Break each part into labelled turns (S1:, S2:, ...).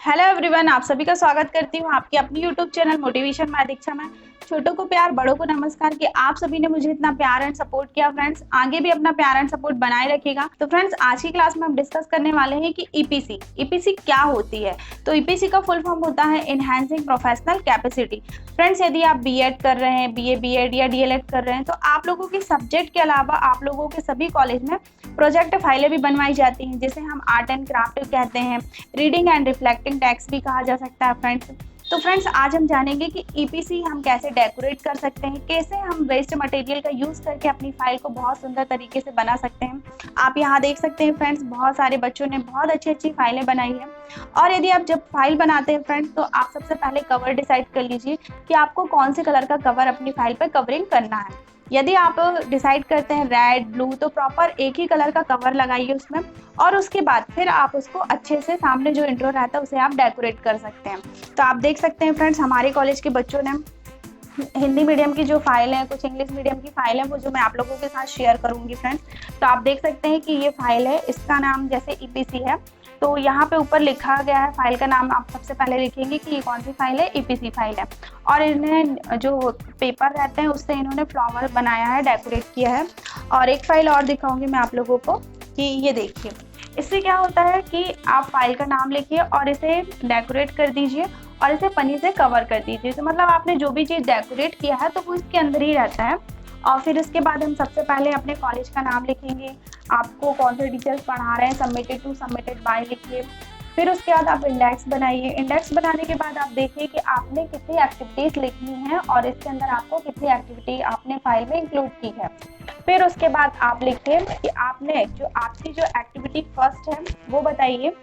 S1: Hello everyone, आप सभी का स्वागत करती हूँ आपकी अपनी यूट्यूब चैनल मोटिवेशन बाय दीक्षा में। छोटों को प्यार, बड़ों को नमस्कार कि आप सभी ने मुझे इतना प्यार एंड सपोर्ट किया। फ्रेंड्स, आगे भी अपना प्यार एंड सपोर्ट बनाए रखिएगा। तो फ्रेंड्स, आज की क्लास में हम डिस्कस करने वाले हैं कि ईपीसी क्या होती है। तो ईपीसी का फुल फॉर्म होता है इनहैंसिंग प्रोफेशनल कैपेसिटी। फ्रेंड्स, यदि आप बीएड कर रहे हैं, बीए, बीएड या डीएलएड कर रहे हैं, तो आप लोगों के सब्जेक्ट के अलावा आप लोगों के सभी कॉलेज में प्रोजेक्ट फाइलें भी बनवाई जाती हैं, जिसे हम आर्ट एंड क्राफ्ट कहते हैं, रीडिंग एंड रिफ्लेक्टिंग टेक्स्ट भी कहा जा सकता है। फ्रेंड्स, आज हम जानेंगे कि ईपीसी हम कैसे डेकोरेट कर सकते हैं, कैसे हम वेस्ट मटेरियल का यूज करके अपनी फाइल को बहुत सुंदर तरीके से बना सकते हैं। आप यहाँ देख सकते हैं फ्रेंड्स, बहुत सारे बच्चों ने बहुत अच्छी अच्छी फाइलें बनाई है। और यदि आप जब फाइल बनाते हैं फ्रेंड्स, तो आप सबसे पहले कवर डिसाइड कर लीजिए कि आपको कौन से कलर का कवर अपनी फाइल पर कवरिंग करना है। यदि आप डिसाइड करते हैं रेड, ब्लू, तो प्रॉपर एक ही कलर का कवर लगाइए उसमें, और उसके बाद फिर आप उसको अच्छे से सामने जो इंट्रो रहता है उसे आप डेकोरेट कर सकते हैं। तो आप देख सकते हैं फ्रेंड्स, हमारे कॉलेज के बच्चों ने हिंदी मीडियम की जो फाइल है, कुछ इंग्लिश मीडियम की फाइल है, वो जो मैं आप लोगों के साथ शेयर करूंगी फ्रेंड्स। तो आप देख सकते हैं कि ये फाइल है, इसका नाम जैसे ईपीसी है, तो यहाँ पे ऊपर लिखा गया है फाइल का नाम। आप सबसे पहले लिखेंगे कि ये कौन सी फाइल है, ईपीसी फाइल है। और इन्हें जो पेपर रहते हैं उससे इन्होंने फ्लावर बनाया है, डेकोरेट किया है। और एक फाइल और दिखाऊंगी मैं आप लोगों को कि ये देखिए, इससे क्या होता है कि आप फाइल का नाम लिखिए और इसे डेकोरेट कर दीजिए और इसे पन्नी से कवर कर दीजिए। तो मतलब आपने जो भी चीज़ डेकोरेट किया है तो वो इसके अंदर ही रहता है। और फिर उसके बाद हम सबसे पहले अपने कॉलेज का नाम लिखेंगे, आपको कौन से टीचर्स पढ़ा रहे हैं, सबमिटेड टू, सबमिटेड बाय लिखिए। फिर उसके बाद आप इंडेक्स बनाइए। इंडेक्स बनाने के बाद आप देखिए कि आपने कितनी एक्टिविटीज लिखनी है और इसके अंदर आपको कितनी एक्टिविटी आपने फाइल में इंक्लूड की है। फिर उसके बाद आप लिखिए कि आपने जो आपकी जो एक्टिविटी फर्स्ट है वो बताइए।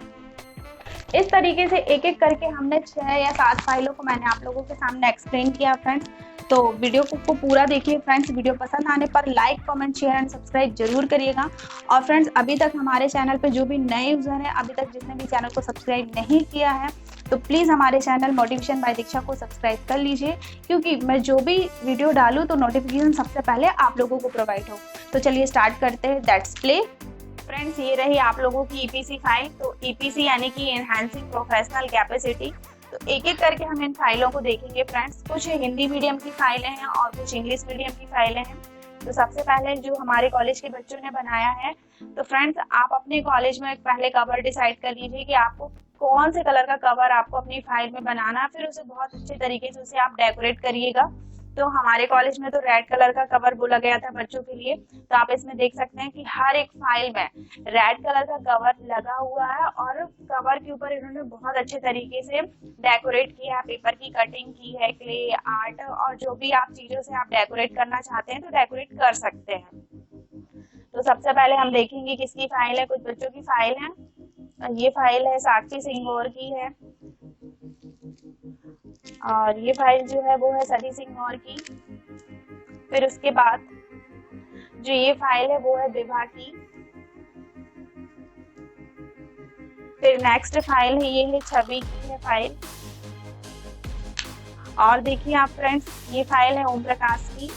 S1: इस तरीके से एक एक करके हमने 6 या 7 फाइलों को मैंने आप लोगों के सामने एक्सप्लेन किया फ्रेंड्स। तो वीडियो को पूरा देखिए फ्रेंड्स। वीडियो पसंद आने पर like, comment, share and subscribe जरूर करिएगा। और फ्रेंड्स, अभी तक हमारे चैनल पे जो भी नए यूजर हैं, अभी तक जिसने भी चैनल को सब्सक्राइब नहीं किया है, तो प्लीज़ हमारे चैनल मोटिवेशन बाय दीक्षा को सब्सक्राइब कर लीजिए, क्योंकि मैं जो भी वीडियो डालूँ तो नोटिफिकेशन सबसे पहले आप लोगों को प्रोवाइड हो। तो चलिए स्टार्ट करते हैं, लेट्स प्ले। फ्रेंड्स, ये रही आप लोगों की ईपीसी फाइल। तो ईपीसी यानी कि एनहांसिंग प्रोफेशनल कैपेसिटी। तो एक एक करके हम इन फाइलों को देखेंगे फ्रेंड्स। कुछ हिंदी मीडियम की फाइलें हैं और कुछ इंग्लिश मीडियम की फाइलें हैं। तो सबसे पहले जो हमारे कॉलेज के बच्चों ने बनाया है, तो फ्रेंड्स आप अपने कॉलेज में पहले कवर डिसाइड कर लीजिए कि आपको कौन से कलर का कवर आपको अपनी फाइल में बनाना है। फिर उसे बहुत अच्छे तरीके से उसे आप डेकोरेट करिएगा। तो हमारे कॉलेज में तो रेड कलर का कवर बोला गया था बच्चों के लिए। तो आप इसमें देख सकते हैं कि हर एक फाइल में रेड कलर का कवर लगा हुआ है और कवर के ऊपर इन्होंने बहुत अच्छे तरीके से डेकोरेट किया है। पेपर की कटिंग की है, क्ले आर्ट, और जो भी आप चीजों से आप डेकोरेट करना चाहते हैं तो डेकोरेट कर सकते हैं। तो सबसे पहले हम देखेंगे किसकी फाइल है। कुछ बच्चों की फाइल है। ये फाइल है साक्षी सिंह की है, और ये फाइल जो है वो है सती सिंह की। फिर उसके बाद जो ये फाइल है वो है विभा की। फिर नेक्स्ट फाइल है, ये है छवि की है फाइल। और देखिए आप फ्रेंड्स, ये फाइल है ओम प्रकाश की।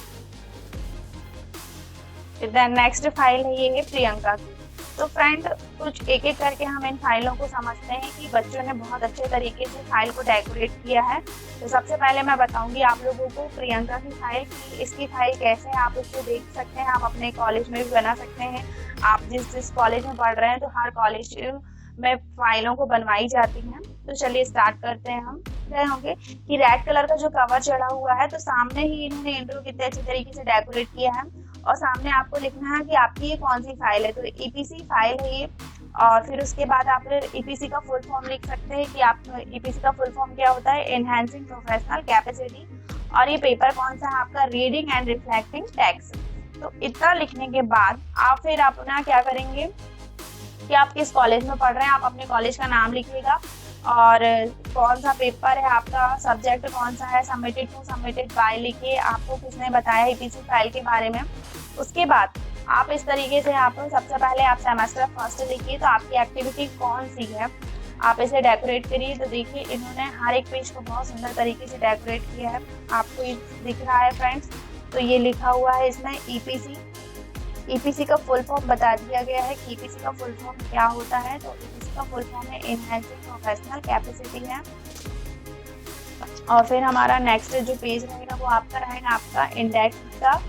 S1: फिर नेक्स्ट फाइल है, ये है प्रियंका की। तो फ्रेंड, कुछ एक एक करके हम इन फाइलों को समझते हैं कि बच्चों ने बहुत अच्छे तरीके से फाइल को डेकोरेट किया है। तो सबसे पहले मैं बताऊंगी आप लोगों को प्रियंका की फाइल की। इसकी फाइल कैसे है आप उसको देख सकते हैं, आप अपने कॉलेज में भी बना सकते हैं। आप जिस कॉलेज में पढ़ रहे हैं, तो हर कॉलेज में फाइलों को बनवाई जाती हैं। तो चलिए स्टार्ट करते हैं। हम रहे होंगे कि रेड कलर का जो कवर चढ़ा हुआ है, तो सामने ही इन्होंने इंट्रो कितने अच्छे तरीके से डेकोरेट किया है। और सामने आपको लिखना है कि आपकी ये कौन सी फाइल है। तो ईपीसी फाइल है ये। और फिर उसके बाद आप ईपीसी का फुल फॉर्म लिख सकते हैं कि आप ईपीसी का फुल फॉर्म क्या होता है, एनहांसिंग प्रोफेशनल कैपेसिटी। और ये पेपर कौन सा है आपका, रीडिंग एंड रिफ्लेक्टिंग टेक्स्ट। तो इतना लिखने के बाद आप फिर अपना क्या करेंगे कि आप किस कॉलेज में पढ़ रहे हैं, आप अपने कॉलेज का नाम लिखिएगा और कौन सा पेपर है आपका, सब्जेक्ट कौन सा है, सबमिटेड टू, सबमिटेड बाय लिखिए, आपको किसने बताया ईपीसी फाइल के बारे में। उसके बाद आप इस तरीके से आप सबसे पहले आप सेमेस्टर फर्स्ट लिखिए, तो आपकी एक्टिविटी कौन सी है, आप इसे डेकोरेट करिए। तो देखिए इन्होंने हर एक पेज को बहुत सुंदर तरीके से डेकोरेट किया है, आपको ये दिख रहा है फ्रेंड्स। तो ये लिखा हुआ है इसमें ईपीसी। ईपीसी का फुल फॉर्म बता दिया गया है कि ईपीसी का फुल फॉर्म क्या होता है। तो ईपीसी का फुल फॉर्म है इनहैंसिंग प्रोफेशनल कैपेसिटी है। और फिर हमारा नेक्स्ट जो पेज रहेगा वो आपका रहेगा आपका इंडेक्स का।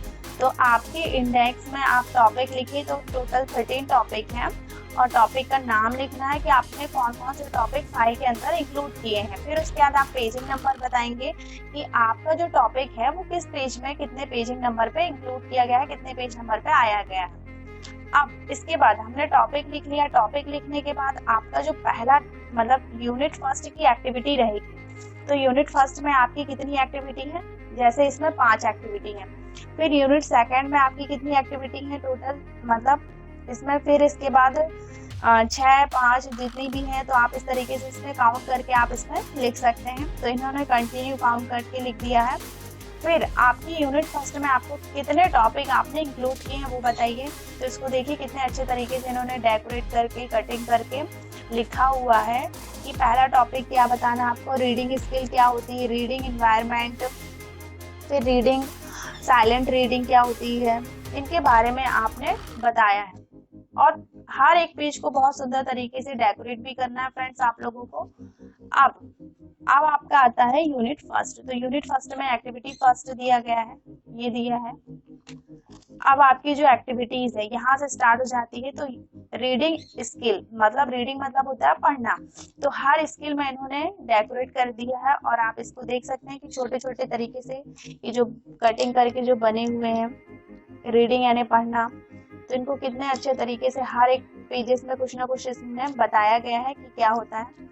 S1: तो आपके इंडेक्स में आप टॉपिक लिखिए, तो टोटल 13 टॉपिक हैं और टॉपिक का नाम लिखना है कि आपने कौन कौन से टॉपिक फाइल के अंदर इंक्लूड किए हैं। फिर उसके बाद आप पेजिंग नंबर बताएंगे कि आपका जो टॉपिक है वो किस पेज में कितने पेजिंग नंबर पे इंक्लूड किया गया है, कितने पेज नंबर पे आया गया है। अब इसके बाद हमने टॉपिक लिख लिया। टॉपिक लिखने के बाद आपका जो पहला मतलब यूनिट फर्स्ट की एक्टिविटी रहेगी, तो यूनिट फर्स्ट में आपकी कितनी एक्टिविटी है, जैसे इसमें 5 एक्टिविटी है। फिर यूनिट सेकंड में आपकी कितनी एक्टिविटी है टोटल, मतलब इसमें फिर इसके बाद 6, 5 जितनी भी है, तो आप इस तरीके से इसमें काउंट करके आप इसमें लिख सकते हैं। तो इन्होंने कंटिन्यू काउंट करके लिख दिया है। फिर आपकी यूनिट फर्स्ट में आपको कितने टॉपिक आपने इंक्लूड किए हैं वो बताइए। तो इसको देखिए कितने अच्छे तरीके से इन्होंने डेकोरेट करके कटिंग करके लिखा हुआ है कि पहला टॉपिक क्या बताना आपको, रीडिंग स्किल क्या होती है, रीडिंग एनवायरनमेंट, फिर रीडिंग साइलेंट रीडिंग क्या होती है, इनके बारे में आपने बताया है। और हर एक पेज को बहुत सुंदर तरीके से डेकोरेट भी करना है फ्रेंड्स आप लोगों को। अब आपका आता है यूनिट फर्स्ट। तो यूनिट फर्स्ट में एक्टिविटी फर्स्ट दिया गया है, ये दिया है। अब आपकी जो एक्टिविटीज है यहाँ से स्टार्ट हो जाती है। तो रीडिंग स्किल मतलब रीडिंग मतलब होता है पढ़ना, तो हर स्किल में इन्होंने डेकोरेट कर दिया है और आप इसको देख सकते हैं कि छोटे छोटे तरीके से ये जो कटिंग करके जो बने हुए हैं रीडिंग यानी पढ़ना, तो इनको कितने अच्छे तरीके से हर एक पेजेस में कुछ ना कुछ इसमें बताया गया है कि क्या होता है।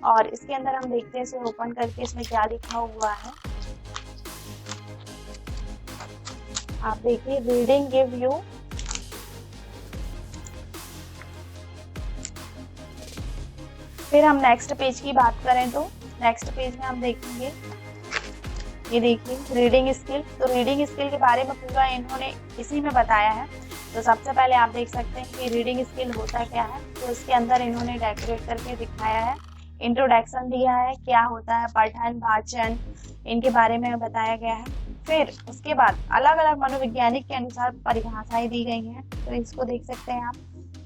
S1: और इसके अंदर हम देखते हैं इसे ओपन करके इसमें क्या लिखा हुआ है। आप देखिए रीडिंग गिव यू फिर हम नेक्स्ट पेज की बात करें तो नेक्स्ट पेज में हम देखेंगे, ये देखिए रीडिंग स्किल। तो रीडिंग स्किल के बारे में पूरा इन्होंने इसी में बताया है। तो सबसे पहले आप देख सकते हैं कि रीडिंग स्किल होता क्या है। तो इसके अंदर इन्होंने डेकोरेट करके दिखाया है, इंट्रोडक्शन दिया है, क्या होता है पठन वाचन, इनके बारे में बताया गया है। फिर उसके बाद अलग अलग मनोवैज्ञानिक के अनुसार परिभाषाएं दी गई हैं। तो इसको देख सकते हैं आप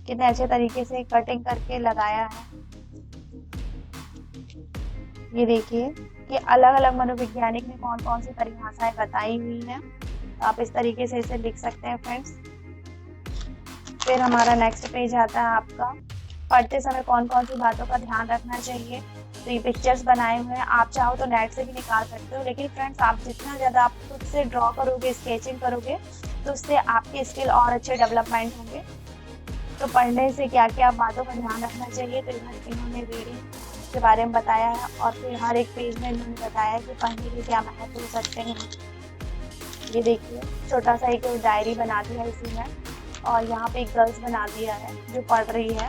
S1: कितने अच्छे तरीके से कटिंग करके लगाया है। ये देखिए कि अलग अलग मनोवैज्ञानिक ने कौन कौन सी परिभाषाएं बताई हुई हैं। तो आप इस तरीके से इसे लिख सकते हैं फ्रेंड्स। फिर हमारा नेक्स्ट पेज आता है आपका पढ़ते समय कौन कौन सी बातों का ध्यान रखना चाहिए। तो ये पिक्चर्स बनाए हुए हैं, आप चाहो तो नेट से भी निकाल सकते हो, लेकिन फ्रेंड्स आप जितना ज़्यादा आप खुद से ड्रॉ करोगे, स्केचिंग करोगे, तो उससे आपके स्किल और अच्छे डेवलपमेंट होंगे। तो पढ़ने से क्या क्या बातों का ध्यान रखना चाहिए, तो इन्होंने रीडिंग के बारे में बताया है। और फिर हर एक पेज में इन्होंने बताया कि पढ़ने के क्या महत्व हो सकते हैं। ये देखिए छोटा सा एक डायरी बना दिया है इसी में, और यहाँ पे एक गर्ल्स बना दिया है जो पढ़ रही है।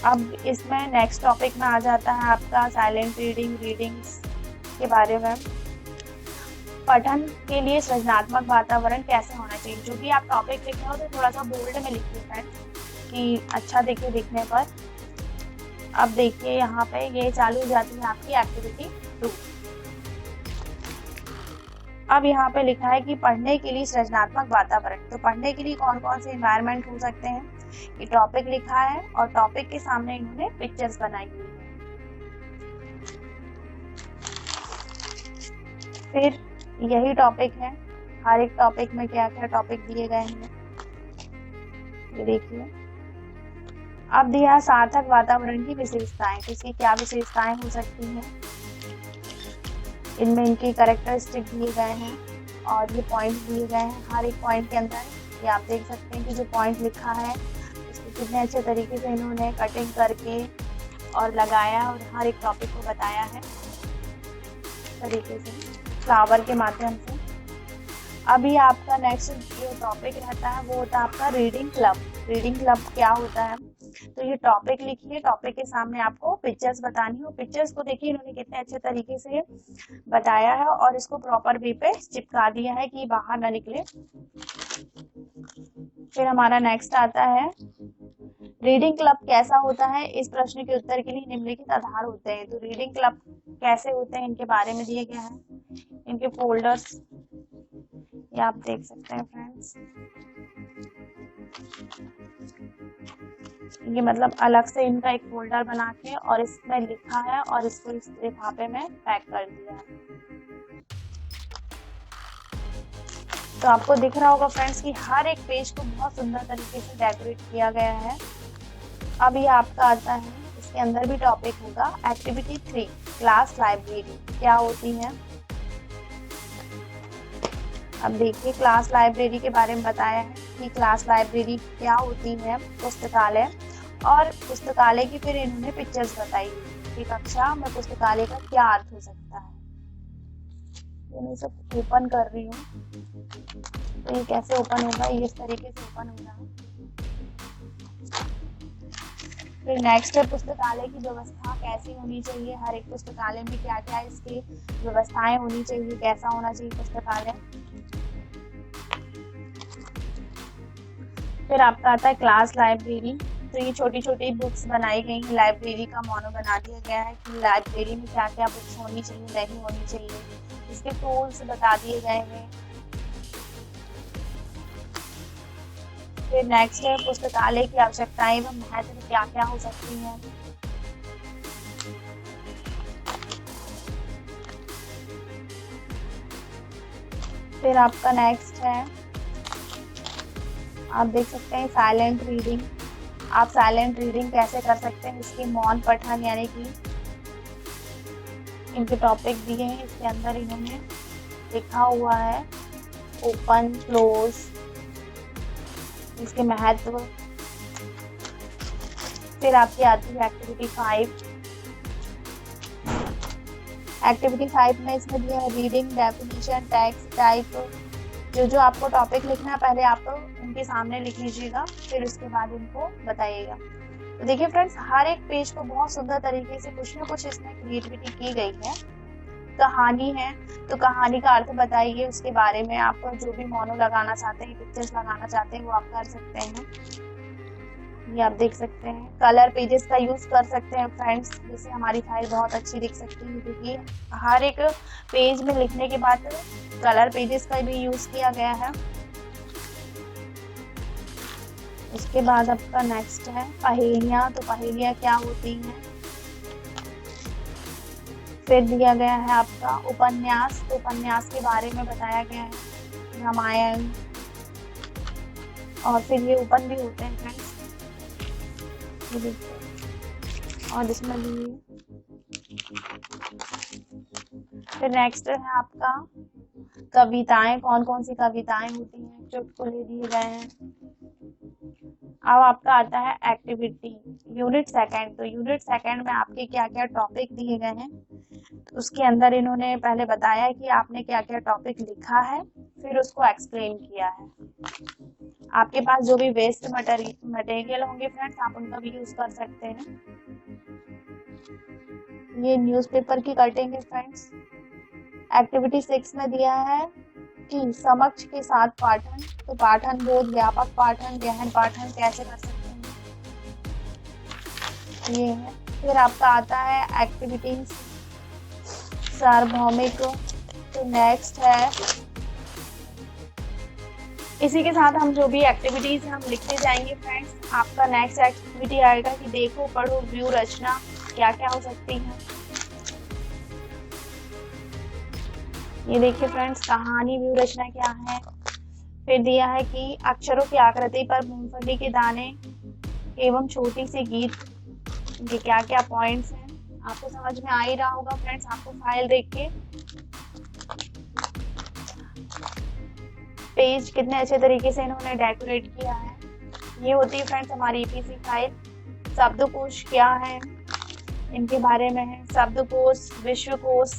S1: अब इसमें नेक्स्ट टॉपिक में आ जाता है आपका साइलेंट रीडिंग, रीडिंग्स के बारे में। पठन के लिए सृजनात्मक वातावरण कैसे होना चाहिए। जो भी आप टॉपिक लिख रहे हो तो थोड़ा सा बोल्ड में लिखिए फ्रेंड्स कि अच्छा दिखे दिखने पर। अब देखिए यहाँ पे ये चालू हो जाती है आपकी एक्टिविटी 2। अब यहाँ पे लिखा है कि पढ़ने के लिए सृजनात्मक वातावरण। तो पढ़ने के लिए कौन कौन से एनवायरनमेंट हो सकते हैं, ये टॉपिक लिखा है और टॉपिक के सामने इन्होंने पिक्चर्स बनाई हुई है। फिर यही टॉपिक है, हर एक टॉपिक में क्या क्या टॉपिक दिए गए हैं ये देखिए। अब दिया सार्थक वातावरण की विशेषताएं। तो इसकी क्या विशेषताएं हो सकती हैं, इनमें इनकी कैरेक्टरिस्टिक दिए गए हैं और ये पॉइंट दिए गए हैं। हर एक पॉइंट के अंदर ये आप देख सकते हैं कि जो पॉइंट लिखा है उसको कितने अच्छे तरीके से इन्होंने कटिंग करके और लगाया और हर एक टॉपिक को बताया है तरीके से फ्लावर के माध्यम से। अभी आपका नेक्स्ट जो टॉपिक रहता है वो होता है आपका रीडिंग क्लब। रीडिंग क्लब क्या होता है, तो ये टॉपिक लिखिए, टॉपिक के सामने आपको पिक्चर्स बतानी हो। पिक्चर्स को देखिए इन्होंने कितने अच्छे तरीके से बताया है और इसको प्रॉपर वे पे चिपका दिया है कि बाहर ना निकले। फिर हमारा नेक्स्ट आता है रीडिंग क्लब कैसा होता है। इस प्रश्न के उत्तर के लिए निम्नलिखित आधार होते हैं। तो रीडिंग क्लब कैसे होते हैं इनके बारे में दिया गया है। इनके फोल्डर्स ये आप देख सकते हैं फ्रेंड्स, ये मतलब अलग से इनका एक फोल्डर बना के और इसमें लिखा है और इसको इस लिफाफे में पैक कर दिया है। तो आपको दिख रहा होगा फ्रेंड्स कि हर एक पेज को बहुत सुंदर तरीके से डेकोरेट किया गया है। अब ये आपका आता है, इसके अंदर भी टॉपिक होगा एक्टिविटी 3 क्लास लाइब्रेरी क्या होती है। अब देखिए क्लास लाइब्रेरी के बारे में बताया है कि क्लास लाइब्रेरी क्या होती है, पुस्तकालय, और पुस्तकालय की फिर इन्होंने पिक्चर्स बताई कि कक्षा में पुस्तकालय का क्या अर्थ हो सकता है। ये मैं सब ओपन कर रही हूँ, तो ये कैसे ओपन होगा, ये इस तरीके से ओपन होगा। फिर नेक्स्ट है पुस्तकालय की व्यवस्था कैसी होनी चाहिए, हर एक पुस्तकालय में क्या क्या इसकी व्यवस्थाएं होनी चाहिए, कैसा होना चाहिए पुस्तकालय। फिर आपका आता है क्लास लाइब्रेरी, तो ये छोटी छोटी बुक्स बनाई गई हैं, लाइब्रेरी का मोनो बना दिया गया है कि लाइब्रेरी में क्या क्या बुक्स होनी चाहिए, नहीं होनी चाहिए, इसके टूल्स बता दिए गए हैं। फिर नेक्स्ट है पुस्तकालय की आवश्यकताएं एवं महत्व क्या क्या हो सकती हैं। फिर आपका नेक्स्ट है, आप देख सकते हैं साइलेंट रीडिंग, आप साइलेंट रीडिंग कैसे कर सकते हैं, इसकी मौन पठन, यानी कि इनके टॉपिक दिए हैं, इसके अंदर इन्होंने लिखा हुआ है ओपन क्लोज, इसके महत्व। फिर आपकी आती है एक्टिविटी 5, एक्टिविटी 5 में इसमें दिया है रीडिंग, डेफिनेशन, टेक्स्ट टाइप। जो आपको टॉपिक लिखना है पहले आप उनके सामने लिख लीजिएगा, फिर उसके बाद इनको बताइएगा। तो देखिए फ्रेंड्स, हर एक पेज को बहुत सुंदर तरीके से कुछ ना कुछ इसमें क्रिएटिविटी की गई है। कहानी है तो कहानी का अर्थ बताइए, उसके बारे में आप जो भी मोनो लगाना चाहते हैं, पिक्चर्स लगाना चाहते हैं, वो आप कर सकते हैं। ये आप देख सकते हैं कलर पेजेस का यूज कर सकते हैं फ्रेंड्स, जिससे हमारी फाइल बहुत अच्छी दिख सकती है। देखिए हर एक पेज में लिखने के बाद कलर पेजेस का भी यूज किया गया है। उसके बाद आपका नेक्स्ट है पहेलियां, तो पहेलियां क्या होती हैं। फिर दिया गया है आपका उपन्यास, तो उपन्यास के बारे में बताया गया है, रामायण, और फिर ये ओपन भी होते हैं फ्रेंड्स, और इसमें भी। फिर नेक्स्ट है आपका कविताएं, कौन कौन सी कविताएं होती हैं, चुटकुले दिए गए हैं। अब आपका आता है एक्टिविटी यूनिट सेकंड, तो यूनिट सेकंड में आपके क्या क्या टॉपिक दिए गए हैं, तो उसके अंदर इन्होंने पहले बताया है कि आपने क्या क्या टॉपिक लिखा है, फिर उसको एक्सप्लेन किया है। आपके पास जो भी वेस्ट मटेरियल होंगे फ्रेंड्स, आप उनका भी यूज कर सकते हैं। ये न्यूज़पेपर की कटिंग है फ्रेंड्स। एक्टिविटी 6 में दिया है कि समक्ष के साथ पाठन, तो पाठन बोध, व्यापक पाठन, गहन पाठन कैसे कर सकते हैं, ये है। फिर आपका आता है एक्टिविटी सार्वभौमिक, तो नेक्स्ट है, इसी के साथ हम जो भी एक्टिविटीज हम लिखते जाएंगे फ्रेंड्स। आपका नेक्स्ट एक्टिविटी आएगा कि देखो पढ़ो व्यू रचना क्या क्या हो सकती है। ये देखिए फ्रेंड्स, कहानी व्यू रचना क्या है। फिर दिया है कि अक्षरों की आकृति पर मूंगफली के दाने एवं छोटी सी गीत, ये क्या क्या पॉइंट्स हैं, आपको समझ में आ ही रहा होगा फ्रेंड्स, आपको फाइल देख के पेज कितने अच्छे तरीके से इन्होंने डेकोरेट किया है। ये होती है फ्रेंड्स हमारी ईपीसी फाइल। शब्दकोश क्या है, इनके बारे में है, शब्दकोश, विश्वकोश,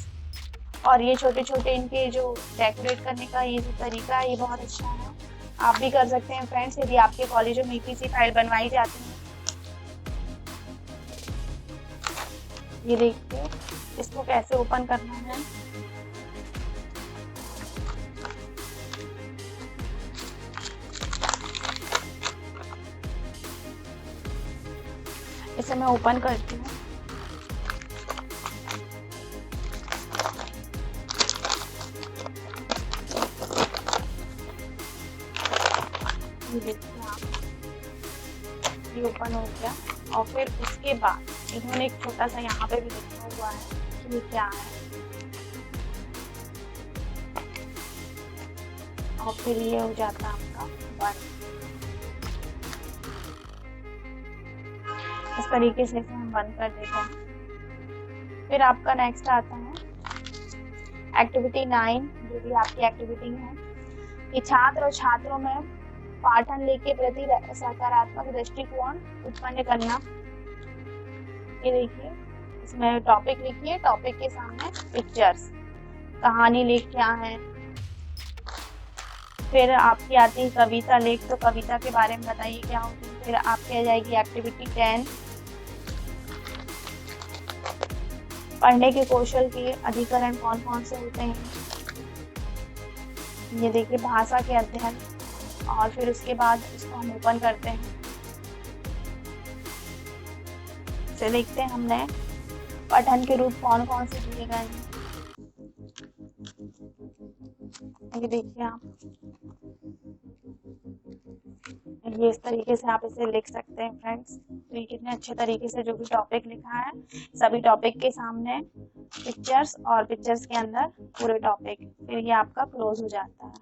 S1: और ये छोटे छोटे इनके जो डेकोरेट करने का ये जो तरीका है, ये बहुत अच्छा है। आप भी कर सकते हैं फ्रेंड्स, यदि आपके कॉलेजों में ईपीसी फाइल बनवाई जाती है। ये देखिए इसको कैसे ओपन करना है। इसे मैं ओपन करती हूँ। ये देखिए आप, ये ओपन हो गया। और फिर उसके बाद इन्होंने एक छोटा सा यहाँ पे भी लिखा हुआ है कि ये क्या है, और फिर ये हो जाता है आपका 1। इस तरीके से इसे हम बंद कर देते हैं। फिर आपका नेक्स्ट आता है एक्टिविटी 9, जो भी आपकी एक्टिविटी है कि छात्र और छात्रों में पाठन लेख के प्रति सकारात्मक दृष्टिकोण उत्पन्न करना। ये देखिए, इसमें टॉपिक लिखिए, टॉपिक के सामने पिक्चर्स, कहानी लेख क्या है। फिर आपकी आती है कविता लेख, तो कविता के बारे में बताइए क्या होती है। फिर आपकी आ जाएगी एक्टिविटी 10, पढ़ने के कौशल के अधिकरण कौन कौन से होते हैं। ये देखिए, भाषा के अध्ययन। और फिर उसके बाद इसको हम ओपन करते हैं, फिर देखते हैं हमने पठन के रूप कौन कौन से दिए गए हैं। ये देखिए आप, ये इस तरीके से आप इसे लिख सकते हैं फ्रेंड्स। तो ये कितने अच्छे तरीके से जो भी टॉपिक लिखा है, सभी टॉपिक के सामने पिक्चर्स और पिक्चर्स के अंदर पूरे टॉपिक, फिर ये आपका क्लोज हो जाता है।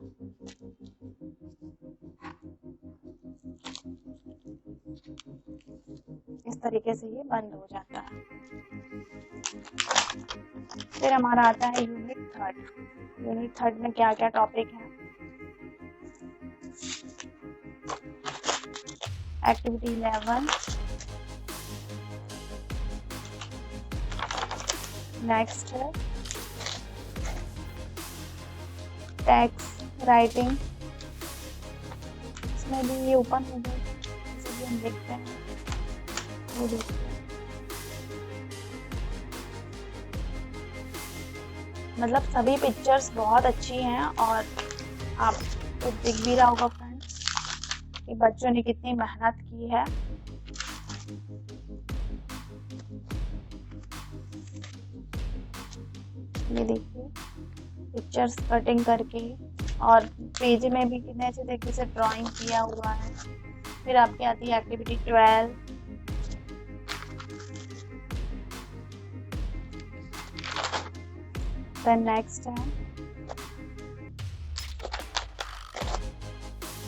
S1: इस तरीके से ये बंद हो जाता है। फिर हमारा आता है यूनिट 3। यूनिट 3 में क्या क्या टॉपिक है। एक्टिविटी 11, नेक्स्ट है टेक्स्ट राइटिंग। इसमें भी ये ओपन हो गई, इसे भी हम देखते हैं। वो देखते हैं, मतलब सभी पिक्चर्स बहुत अच्छी हैं और आपको दिख भी रहा होगा फ्रेंड्स कि बच्चों ने कितनी मेहनत की है। ये देखिए, पिक्चर्स कटिंग करके, और पेज में भी कितने अच्छे तरीके से ड्राइंग किया हुआ है। फिर आपकी आती है एक्टिविटी 12, देन नेक्स्ट है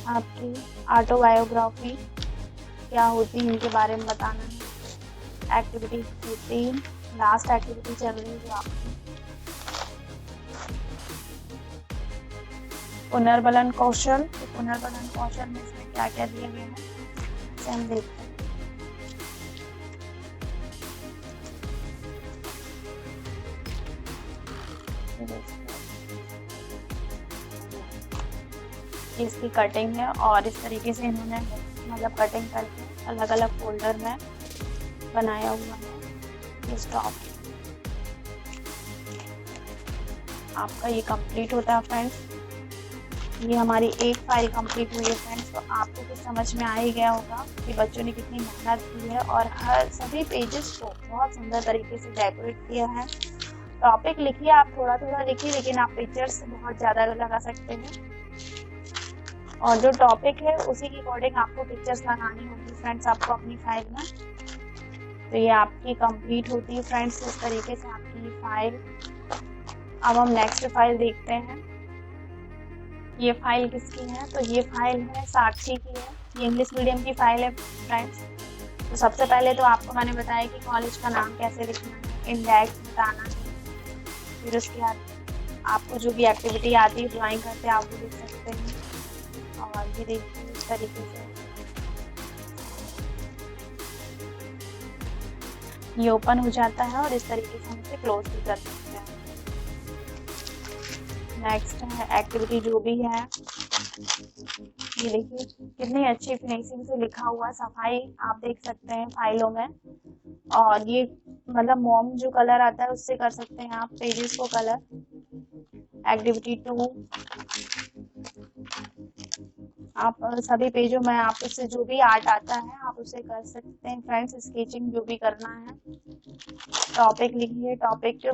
S1: आपकी ऑटोबायोग्राफी, क्या होती है इनके बारे में बताना है। एक्टिविटी 15, लास्ट एक्टिविटी चल रही है जो आपकी पुनर्बलन कौशल। तो पुनर्बलन कौशल में इसमें क्या क्या दिए गए हैं इसे हम देखते हैं। इसकी कटिंग है और इस तरीके से इन्होंने मतलब कटिंग करके अलग अलग फोल्डर में बनाया हुआ है। ये स्टॉप आपका ये कंप्लीट होता है फ्रेंड्स। ये हमारी एक फाइल कंप्लीट हुई है फ्रेंड्स। तो आपको कुछ समझ में आ ही गया होगा कि बच्चों ने कितनी मेहनत की है और हर सभी पेजेस को बहुत सुंदर तरीके से डेकोरेट किया है। टॉपिक लिखिए, आप थोड़ा थोड़ा लिखिए, लेकिन आप पिक्चर्स बहुत ज़्यादा लगा सकते हैं और जो टॉपिक है उसी के अकॉर्डिंग आपको पिक्चर्स लगानी होगी फ्रेंड्स आपको अपनी फाइल में। तो ये आपकी कंप्लीट होती है फ्रेंड्स इस तरीके से आपकी फाइल। अब हम नेक्स्ट फाइल देखते हैं। ये फाइल किसकी है, तो ये फाइल है साक्षी की है। ये इंग्लिश मीडियम की फाइल है फ्रेंड्स। तो सबसे पहले तो आपको मैंने बताया कि कॉलेज का नाम कैसे लिखना है, इंडेक्स बताना है। फिर उसके बाद आपको जो भी एक्टिविटी आती है ड्राइंग करते आप वो लिख सकते हैं। और ये देखिए इस तरीके से ये ओपन हो जाता है और इस तरीके से हम इसे क्लोज भी कर सकते हैं। नेक्स्ट है एक्टिविटी जो भी है, ये देखिए कितनी अच्छी फिनिशिंग से लिखा हुआ, सफाई आप देख सकते हैं फाइलों में। और ये मतलब मोम जो कलर आता है उससे कर सकते हैं आप पेजेस को कलर। एक्टिविटी 2 आप सभी पेजों में आप उससे जो भी आर्ट आता है आप उसे कर सकते हैं फ्रेंड्स, स्केचिंग जो भी करना है। टॉपिक लिखिए, टॉपिक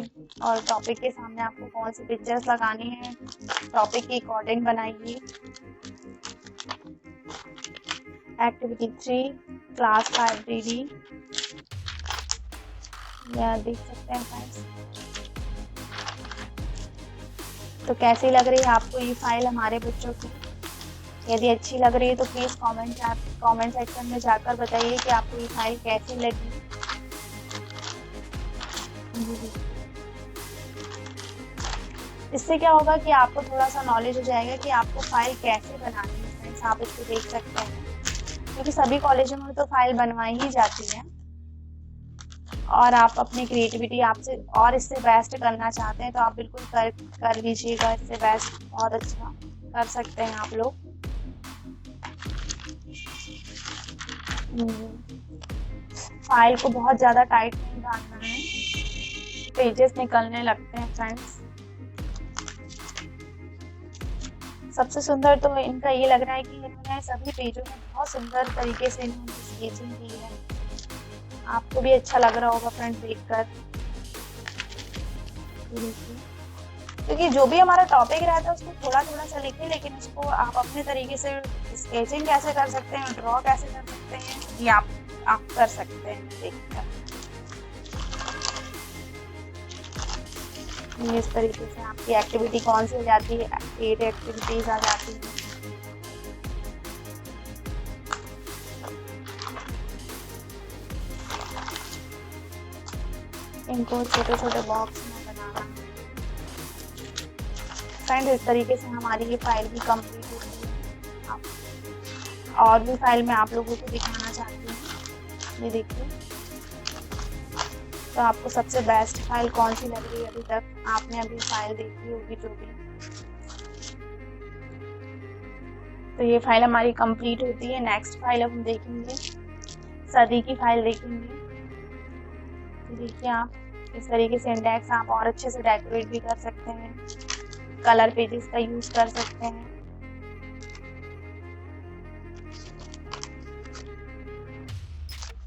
S1: और टॉपिक के सामने आपको कौन सी पिक्चर्स लगानी है टॉपिक के अकॉर्डिंग बनाइए। एक्टिविटी 3 क्लास लाइब्रेरी, यह देख सकते हैं फ्रेंड्स। तो कैसी लग रही है आपको ये फाइल हमारे बच्चों की? यदि अच्छी लग रही है तो प्लीज कमेंट सेक्शन में जाकर बताइए कि आपको ये फाइल कैसी लगी। इससे क्या होगा कि आपको थोड़ा सा नॉलेज हो जाएगा कि आपको फाइल कैसे बनानी है फ्रेंड्स। आप इसको देख सकते हैं क्योंकि सभी कॉलेजों में तो फाइल बनवाई ही जाती है, और आप अपनी क्रिएटिविटी आपसे और इससे बेस्ट करना चाहते हैं तो आप बिल्कुल कर लीजिएगा। इससे बेस्ट बहुत अच्छा कर सकते हैं आप लोग। फाइल को बहुत ज्यादा टाइट नहीं बांधना है, पेजेस निकलने लगते हैं फ्रेंड्स। सबसे सुंदर तो इनका ये लग रहा है कि इन्होंने सभी पेजों में बहुत सुंदर तरीके से इन्होंने स्केचिंग की है। आपको भी अच्छा लग रहा होगा फ्रेंड्स देखकर। क्योंकि जो भी हमारा टॉपिक रहता है उसको थोड़ा थोड़ा सा लिखे, लेकिन उसको आप अपने तरीके से स्केचिंग कैसे कर सकते हैं, ड्रॉ कैसे कर सकते हैं, ये आप कर सकते हैं देखकर। इस तरीके से आपकी एक्टिविटी कौन सी हो जाती है, 8 एक्टिविटीज आ जाती है। इनको छोटे छोटे बॉक्स में बनाना है फ्रेंड। इस तरीके से हमारी ये फाइल भी कंप्लीट होती है। और भी फाइल मैं आप लोगों को दिखाना चाहती हूँ, ये देखिए। तो आपको सबसे बेस्ट फाइल कौन सी लग रही है? अभी तक आपने अभी फाइल देखी होगी जो भी। तो ये फाइल हमारी कंप्लीट होती है। नेक्स्ट फाइल अब हम देखेंगे, सदी की फाइल देखेंगे। तो देखिए आप इस तरीके से इंडेक्स आप और अच्छे से डेकोरेट भी कर सकते हैं, कलर पेजेस का यूज कर सकते हैं।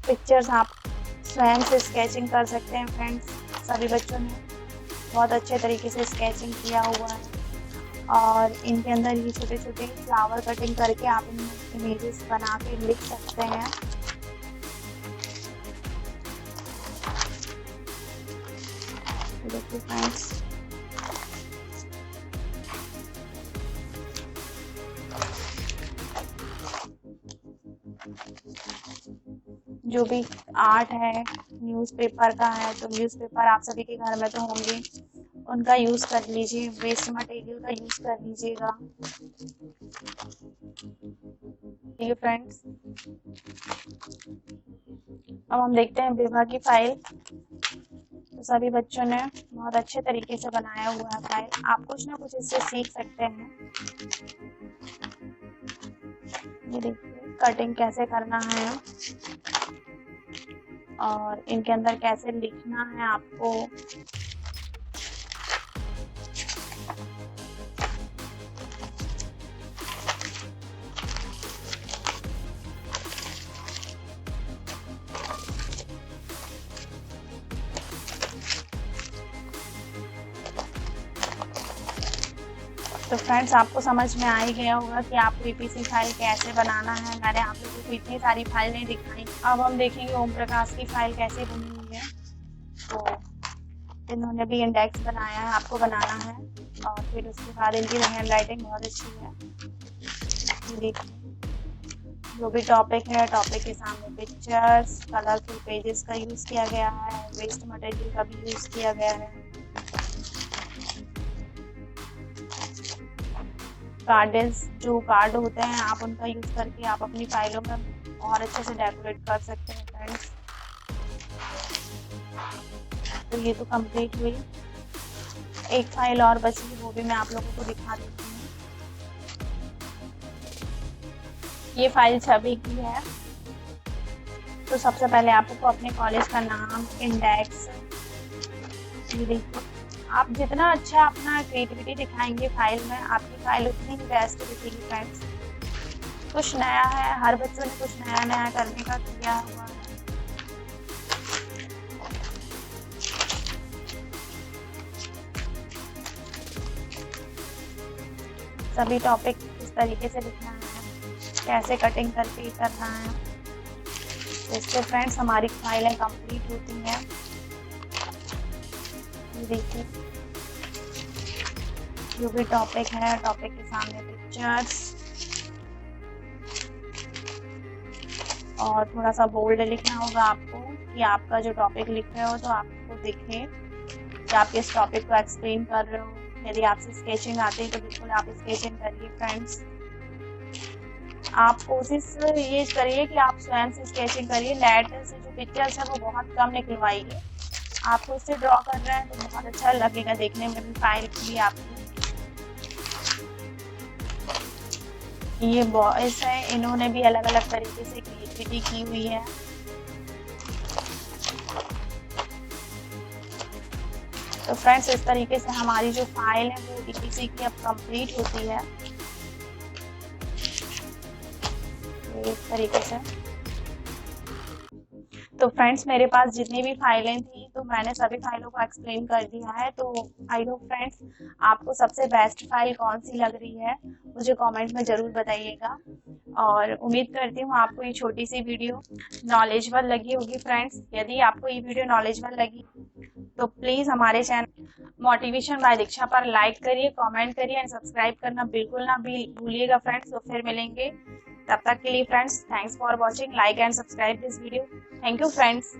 S1: पिक्चर्स आप स्वयं से स्केचिंग कर सकते हैं फ्रेंड्स। सभी बच्चों ने बहुत अच्छे तरीके से स्केचिंग किया हुआ है, और इनके अंदर ये छोटे छोटे फ्लावर कटिंग करके आप इन इमेजेस बना के लिख सकते हैं। देखिए फ्रेंड्स, जो भी आर्ट है न्यूज़पेपर का है, तो न्यूज़पेपर आप सभी के घर में तो होंगे, उनका यूज कर लीजिए, वेस्ट मटेरियल का यूज कर लीजिएगा। ठीक है फ्रेंड्स, अब हम देखते हैं विभा की फाइल। तो सभी बच्चों ने बहुत अच्छे तरीके से बनाया हुआ है फाइल। आप कुछ ना कुछ इससे सीख सकते हैं। ये देखिए कटिंग कैसे करना है, और इनके अंदर कैसे लिखना है आपको। तो फ्रेंड्स, आपको समझ में आ ही गया होगा कि आपको ईपीसी फाइल कैसे बनाना है। मैंने आप लोगों को इतनी सारी फाइल नहीं दिखाई। अब हम देखेंगे ओम प्रकाश की फाइल कैसे बनी हुई है। तो इन्होंने भी इंडेक्स बनाया है, आपको बनाना है, और फिर उसके बाद इनकी हैंड राइटिंग बहुत अच्छी है। देखिए जो भी टॉपिक है, टॉपिक के सामने पिक्चर्स, कलरफुल पेजेस का यूज किया गया है, वेस्ट मटेरियल का भी यूज किया गया है। कार्ड्स, जो कार्ड होते हैं, आप उनका यूज करके आप अपनी फाइलों में और अच्छे से डेकोरेट कर सकते हैं फ्रेंड्स। तो ये तो कंप्लीट हुई। एक फाइल और बची, वो भी मैं आप लोगों को दिखा देती हूँ। ये फाइल छवि की है। तो सबसे पहले आपको अपने कॉलेज का नाम, इंडेक्स, ये देखिए, आप जितना अच्छा अपना क्रिएटिविटी दिखाएंगे फाइल में, आपकी फाइल उतनी ही बेस्ट दिखेगी फ्रेंड्स। कुछ नया है, हर बच्चों ने कुछ नया नया करने का किया हुआ है। सभी टॉपिक इस तरीके से लिखना है। कैसे कटिंग करके करना है। तो इससे फ्रेंड्स हमारी फाइलें कंप्लीट होती हैं। ये देखिए जो भी टॉपिक है, टॉपिक के सामने पिक्चर्स और थोड़ा सा बोल्ड लिखना होगा आपको कि आपका जो टॉपिक लिख रहे हो तो आपको दिखे कि आप इस टॉपिक को एक्सप्लेन कर रहे हो। यदि आपसे स्केचिंग आती है तो बिल्कुल आप स्केचिंग करिए फ्रेंड्स। आप कोशिश ये करिए कि आप स्वयं से स्केचिंग करिए। नेट से जो पिक्चर्स है वो बहुत कम निकलवाइए। आप खुद से ड्रॉ कर रहे हैं तो बहुत अच्छा लगेगा देखने में भी, फाइल भी आपकी। ये बॉयज है, इन्होंने भी अलग अलग तरीके से क्रिएटिविटी की हुई है। तो फ्रेंड्स इस तरीके से हमारी जो फाइल है वो DPC की अब कंप्लीट होती है इस तरीके से। तो फ्रेंड्स मेरे पास जितनी भी फाइलें थी तो मैंने सभी फाइलों को एक्सप्लेन कर दिया है। तो आई होप फ्रेंड्स आपको सबसे बेस्ट फाइल कौन सी लग रही है मुझे कमेंट में ज़रूर बताइएगा। और उम्मीद करती हूँ आपको ये छोटी सी वीडियो नॉलेजेबल लगी होगी फ्रेंड्स। यदि आपको ये वीडियो नॉलेजेबल लगी तो प्लीज़ हमारे चैनल मोटिवेशन बाय दीक्षा पर लाइक करिए, कमेंट करिए एंड सब्सक्राइब करना बिल्कुल ना भूलिएगा फ्रेंड्स। तो फिर मिलेंगे, तब तक के लिए friends thanks for watching, like and subscribe this video. Thank you friends.